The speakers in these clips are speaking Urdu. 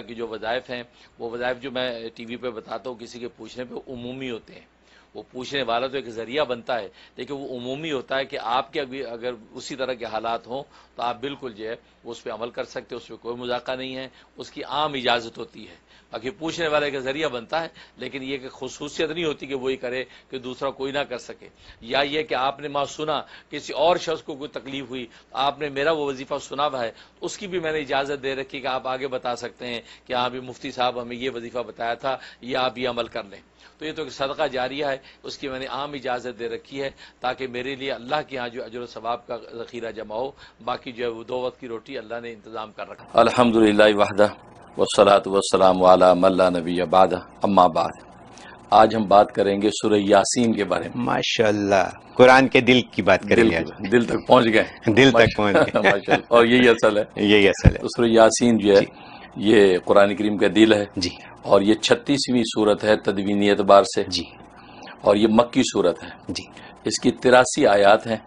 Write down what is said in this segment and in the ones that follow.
کہ جو وظائف ہیں وہ وظائف جو میں ٹی وی پہ بتاتا ہوں کسی کے پوچھنے پہ عمومی ہوتے ہیں. وہ پوچھنے والا تو ایک ذریعہ بنتا ہے لیکن وہ عمومی ہوتا ہے کہ آپ کے اگر اسی طرح کے حالات ہوں تو آپ بالکل جو ہے وہ اس پہ عمل کر سکتے, اس پہ کوئی مذاکرہ نہیں ہے, اس کی عام اجازت ہوتی ہے. باقی پوچھنے والے کا ذریعہ بنتا ہے لیکن یہ کہ خصوصیت نہیں ہوتی کہ وہی کرے کہ دوسرا کوئی نہ کر سکے. یا یہ کہ آپ نے ماں سنا کسی اور شخص کو کوئی تکلیف ہوئی, آپ نے میرا وہ وظیفہ سنا ہوا ہے, اس کی بھی میں نے اجازت دے رکھی کہ آپ آگے بتا سکتے ہیں کہ ہاں بھی مفتی صاحب ہمیں یہ وظیفہ بتایا تھا, یہ آپ یہ عمل کر لیں. تو یہ تو ایک صدقہ جاریہ ہے, اس کی میں نے عام اجازت دے رکھی ہے تاکہ میرے لیے اللہ کے ہاں جو اجر و ثواب کا ذخیرہ جمع ہو. باقی جو ہے وہ 2 وقت کی روٹی اللہ نے انتظام کر رکھا. الحمدللہ وحدہ والصلاۃ والسلام علی من لا نبی بعدہ, اما بعد. آج ہم بات کریں گے سورہ یاسین کے بارے میں. ماشاءاللہ, قرآن کے دل کی بات کریں گے. دل تک پہنچ گئے, دل تک پہنچ گئے ماشاءاللہ, اور یہی اصل ہے, یہی اصل ہے. تو سورہ یاسین جو ہے یہ قرآن کریم کا دل ہے جی, اور یہ 36ویں صورت ہے تدوینی اعتبار سے جی, اور یہ مکی صورت ہے جی, اس کی 83 آیات ہیں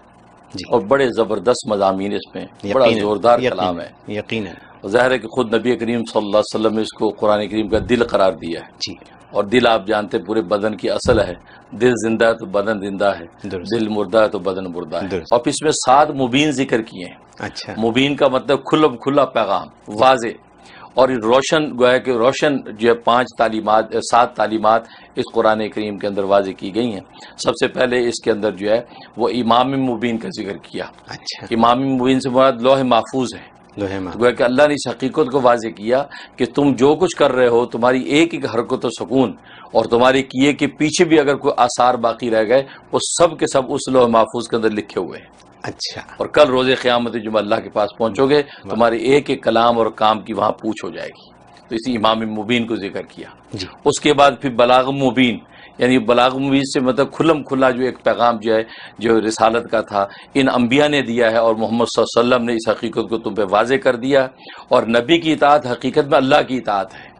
جی, اور بڑے زبردست مضامین اس میں, بڑا زوردار کلام ہے. یقیناً ظاہر ہے کہ خود نبی کریم صلی اللہ علیہ وسلم نے اس کو قرآن کریم کا دل قرار دیا ہے. جی, اور دل آپ جانتے پورے بدن کی اصل ہے, دل زندہ ہے تو بدن زندہ ہے, دل مردہ ہے تو بدن مردہ ہے. اور اس میں 7 مبین ذکر کیے ہیں. اچھا, مبین کا مطلب کھلا پیغام, واضح اور روشن, گویا کہ روشن جو ہے 7 تعلیمات اس قرآن کریم کے اندر واضح کی گئی ہیں. سب سے پہلے اس کے اندر جو ہے وہ امام مبین کا ذکر کیا. اچھا, امام مبین سے مراد لوح محفوظ ہے. گویا کہ اللہ نے اس حقیقت کو واضح کیا کہ تم جو کچھ کر رہے ہو, تمہاری ایک ایک حرکت و سکون اور تمہارے کیے کے پیچھے بھی اگر کوئی آثار باقی رہ گئے وہ سب کے سب اس لوح محفوظ کے اندر لکھے ہوئے ہیں. اچھا, اور کل روز قیامت جب اللہ کے پاس پہنچو گے تمہارے ایک ایک کلام اور کام کی وہاں پوچھ ہو جائے گی. تو اسی امام مبین کو ذکر کیا. جی, اس کے بعد پھر بلاغ مبین, یعنی بلاغ مبین سے مطلب کھلا جو ایک پیغام جو ہے جو رسالت کا تھا ان انبیاء نے دیا ہے اور محمد صلی اللہ علیہ وسلم نے اس حقیقت کو تم پہ واضح کر دیا. اور نبی کی اطاعت حقیقت میں اللہ کی اطاعت ہے.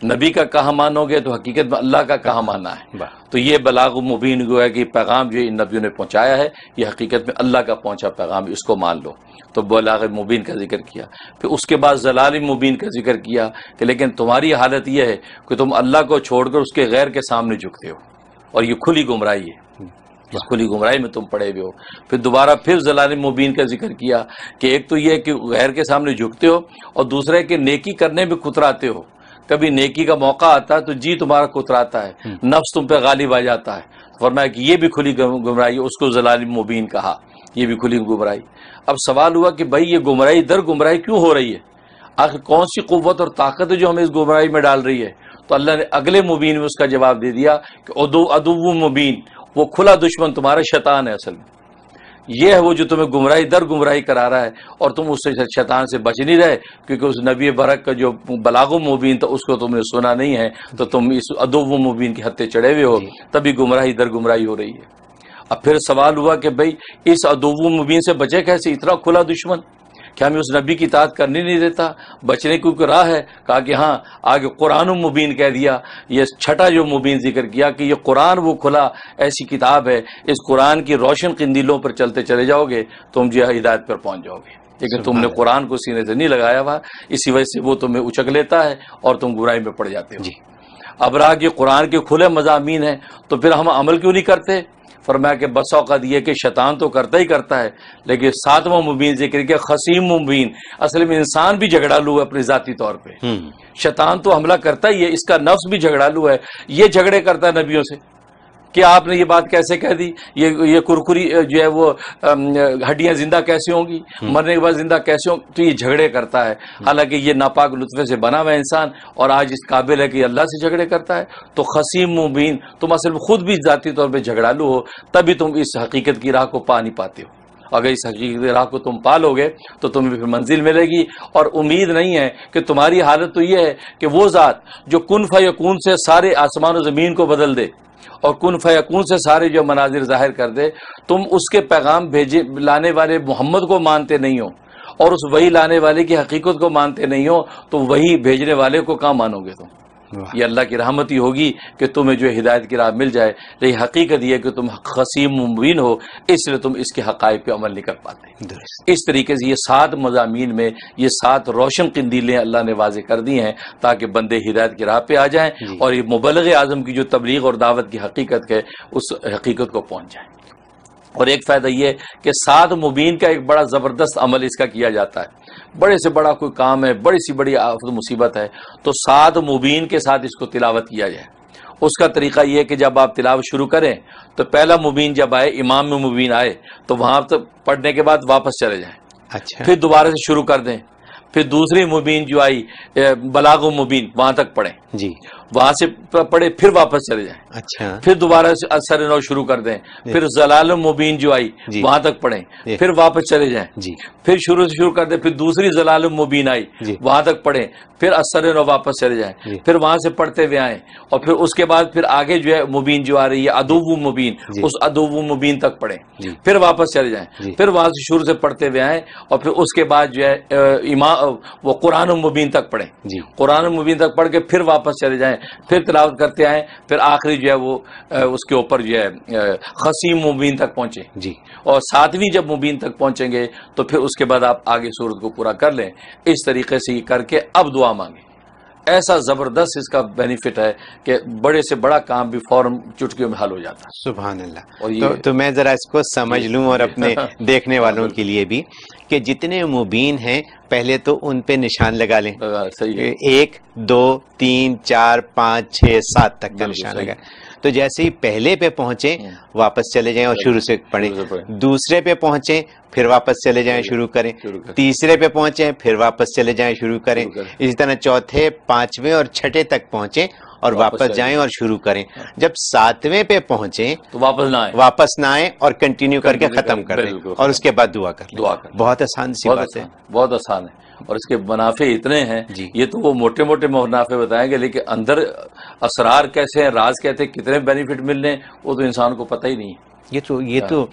نبی کا کہاں مانو گے تو حقیقت میں اللہ کا کہاں ماننا ہے. تو یہ بلاغ مبین گویا کہ پیغام جو ان نبیوں نے پہنچایا ہے یہ حقیقت میں اللہ کا پہنچا پیغام, اس کو مان لو. تو بلاغ مبین کا ذکر کیا. پھر اس کے بعد ضلال مبین کا ذکر کیا کہ لیکن تمہاری حالت یہ ہے کہ تم اللہ کو چھوڑ کر اس کے غیر کے سامنے جھکتے ہو, اور یہ کھلی گمراہی ہے. اس کھلی گمراہی میں تم پڑے ہوئے ہو. پھر دوبارہ پھر ضلال مبین کا ذکر کیا کہ ایک تو یہ کہ غیر کے سامنے جھکتے ہو, اور دوسرا ہے کہ نیکی کرنے میں کتراتے ہو. کبھی نیکی کا موقع آتا ہے تو جی تمہارا کتراتا ہے, نفس تم پہ غالب آ جاتا ہے. فرمایا کہ یہ بھی کھلی گمراہی, اس کو ضلال مبین کہا, یہ بھی کھلی گمراہی. اب سوال ہوا کہ بھائی یہ گمراہی در گمراہی کیوں ہو رہی ہے, آخر کون سی قوت اور طاقت ہے جو ہمیں اس گمراہی میں ڈال رہی ہے. تو اللہ نے اگلے مبین میں اس کا جواب دے دیا کہ عدو مبین, وہ کھلا دشمن تمہارا شیطان ہے. اصل میں یہ ہے وہ جو تمہیں گمراہی در گمراہی کرا رہا ہے, اور تم اس سے شیطان سے بچ نہیں رہے کیونکہ اس نبی برک کا جو بلاغ مبین تھا اس کو تم نے سنا نہیں ہے, تو تم اس عدو مبین کے ہتھے چڑھے ہوئے ہو, تبھی گمراہی در گمراہی ہو رہی ہے. اب پھر سوال ہوا کہ بھئی اس عدو مبین سے بچے کیسے, اتنا کھلا دشمن, کیا ہمیں اس نبی کی اطاعت کرنے نہیں دیتا؟ بچنے کی کوئی راہ ہے؟ کہا کہ ہاں, آگے قرآن مبین کہہ دیا. یہ چھٹا جو مبین ذکر کیا کہ یہ قرآن وہ کھلا ایسی کتاب ہے, اس قرآن کی روشن قندیلوں پر چلتے چلے جاؤ گے تم جو ہے ہدایت پر پہنچ جاؤ گے. لیکن تم نے قرآن کو سینے سے نہیں لگایا ہوا, اسی وجہ سے وہ تمہیں اچک لیتا ہے اور تم گمراہی میں پڑ جاتے ہو. اب رہا کہ قرآن کے کھلے مضامین ہیں تو پھر ہم عمل کیوں نہیں کرتے؟ فرمایا کہ بس اوقات یہ کہ شیطان تو کرتا ہی کرتا ہے, لیکن 7واں مبین ذکر کیا خصیم مبین. اصل میں انسان بھی جھگڑالو ہے اپنے ذاتی طور پہ. شیطان تو حملہ کرتا ہی ہے, اس کا نفس بھی جھگڑالو ہے, یہ جھگڑے کرتا ہے نبیوں سے کہ آپ نے یہ بات کیسے کہہ دی, یہ کرکری جو ہے وہ ہڈیاں زندہ کیسے ہوں گی, مرنے کے بعد زندہ کیسے ہوں, تو یہ جھگڑے کرتا ہے. حالانکہ یہ ناپاک لطفے سے بنا ہوا انسان اور آج اس قابل ہے کہ اللہ سے جھگڑے کرتا ہے. تو خصیم مبین, تم اصل میں خود بھی ذاتی طور پہ جھگڑالو ہو, تبھی تم اس حقیقت کی راہ کو پا نہیں پاتے ہو. اگر اس حقیقت کی راہ کو تم پالو گے تو تمہیں پھر منزل ملے گی. اور امید نہیں ہے کہ تمہاری حالت تو یہ ہے کہ وہ ذات جو کن فیکون سے سارے آسمان و زمین کو بدل دے اور کن فیکون سے سارے جو مناظر ظاہر کر دے, تم اس کے پیغام بھیجے لانے والے محمد کو مانتے نہیں ہو اور اس وہی لانے والے کی حقیقت کو مانتے نہیں ہو, تو وہی بھیجنے والے کو کہاں مانو گے تم؟ یہ اللہ کی رحمت ہی ہوگی کہ تمہیں جو ہدایت کی راہ مل جائے، لیکن حقیقت یہ ہے کہ تم خصیم مبین ہو، اس لیے تم اس کے حقائق پہ عمل نہیں کر پاتے۔ اس طریقے سے یہ 7 مضامین میں یہ 7 روشن قندیلیں اللہ نے واضح کر دی ہیں تاکہ بندے ہدایت کی راہ پہ آ جائیں اور یہ مبلغ اعظم کی جو تبلیغ اور دعوت کی حقیقت ہے اس حقیقت کو پہنچ جائیں۔ اور ایک فائدہ یہ کہ 7 مبین کا ایک بڑا زبردست عمل اس کا کیا جاتا ہے، بڑے سے بڑا کوئی کام ہے، بڑی سی بڑی آفت مصیبت ہے تو 7 مبین کے ساتھ اس کو تلاوت کیا جائے۔ اس کا طریقہ یہ ہے کہ جب آپ تلاوت شروع کریں تو پہلا مبین جب آئے، امام میں مبین آئے تو وہاں پڑھنے کے بعد واپس چلے جائیں، اچھا، پھر دوبارہ سے شروع کر دیں، پھر دوسری مبین جو آئی بلاغ مبین وہاں تک پڑھیں، جی، وہاں سے پڑھے پھر واپس چلے جائیں، اچھا، پھر دوبارہ سے اثر نو شروع کر دیں، پھر ضلال مبین جو آئی جی، وہاں تک پڑھیں، جی، پھر واپس چلے جائیں، جی، پھر شروع سے شروع کر دیں، پھر دوسری ضلال مبین آئی جی، وہاں تک پڑھیں، پھر اثر نو واپس چلے جائیں، جی، پھر وہاں سے پڑھتے ہوئے آئیں، اور پھر اس کے بعد پھر آگے جو ہے مبین جو آ رہی ہے عدو مبین، جی، اس عدو مبین تک پڑھیں، جی، پھر واپس چلے جائیں، جی، پھر وہاں سے شروع سے پڑھتے ہوئے آئیں، اور پھر اس کے بعد جو ہے وہ قرآن مبین تک پڑھیں، جی، قرآن مبین تک پڑھ کے پھر واپس چلے جائیں، پھر تلاوت کرتے آئیں، پھر آخری جو ہے وہ اس کے اوپر جو ہے خصیم مبین تک پہنچے، جی، اور 7ویں جب مبین تک پہنچیں گے تو پھر اس کے بعد آپ آگے سورت کو پورا کر لیں۔ اس طریقے سے یہ کر کے اب دعا مانگیں۔ ایسا زبردست اس کا بینیفٹ ہے کہ بڑے سے بڑا کام بھی فوراً چٹکیوں میں حل ہو جاتا ہے۔ سبحان اللہ۔ اور یہ تو میں ذرا اس کو سمجھ لوں اور اپنے دیکھنے والوں کے لیے بھی کہ جتنے مبین ہیں پہلے تو ان پہ نشان لگا لیں، صحیح ہے، 1 2 3 4 5 6 7 تک کا بالکل نشان صحیح۔ لگا، تو جیسے ہی پہلے پہ پہنچے واپس چلے جائیں اور شروع سے پڑھیں، شروع سے پڑھیں۔ دوسرے پہ پہنچیں پھر واپس چلے جائیں شروع کریں، تیسرے پہ پہنچیں پھر واپس چلے جائیں شروع کریں، اسی طرح چوتھے 5ویں اور 6ٹھے تک پہنچیں اور واپس جائیں اور شروع کریں۔ جب 7ویں پہ پہنچیں تو واپس نہ آئیں، واپس نہ آئیں اور کنٹینیو کر کے ختم کر دیں بالکل، اور اس کے بعد دعا کر لیں۔ بہت آسان سی بات ہے، بہت آسان ہے، اور اس کے منافع اتنے ہیں۔ جی، یہ تو وہ موٹے موٹے منافع بتائیں گے، لیکن اندر اسرار کیسے ہیں، راز کہتے ہیں، کتنے بینیفٹ مل رہے ہیں وہ تو انسان کو پتہ ہی نہیں ہے۔ یہ تو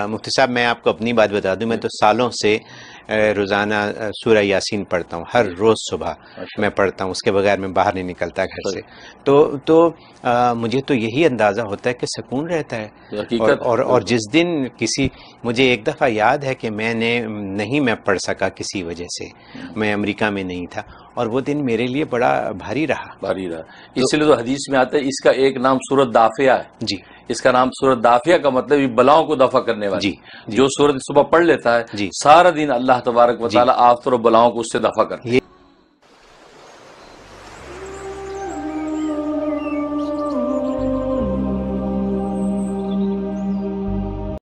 مفتی صاحب میں آپ کو اپنی بات بتا دوں، میں تو سالوں سے روزانہ سورہ یاسین پڑھتا ہوں، ہر روز صبح میں پڑھتا ہوں، اس کے بغیر میں باہر نہیں نکلتا گھر سے۔ تو مجھے تو یہی اندازہ ہوتا ہے کہ سکون رہتا ہے، اور جس دن مجھے ایک دفعہ یاد ہے کہ میں پڑھ سکا کسی وجہ سے، میں امریکہ میں نہیں تھا، اور وہ دن میرے لیے بڑا بھاری رہا۔ اس لیے تو حدیث میں آتا ہے اس کا ایک نام سورۃ دافیہ ہے، جی، اس کا نام سورۃ دافیہ کا مطلب یہ بلاؤں کو دفع کرنے والی، جو سورت صبح پڑھ لیتا ہے سارا دن اللہ تبارک و تعالیٰ آفت اور بلاؤں کو اس سے دفع کرتا ہے۔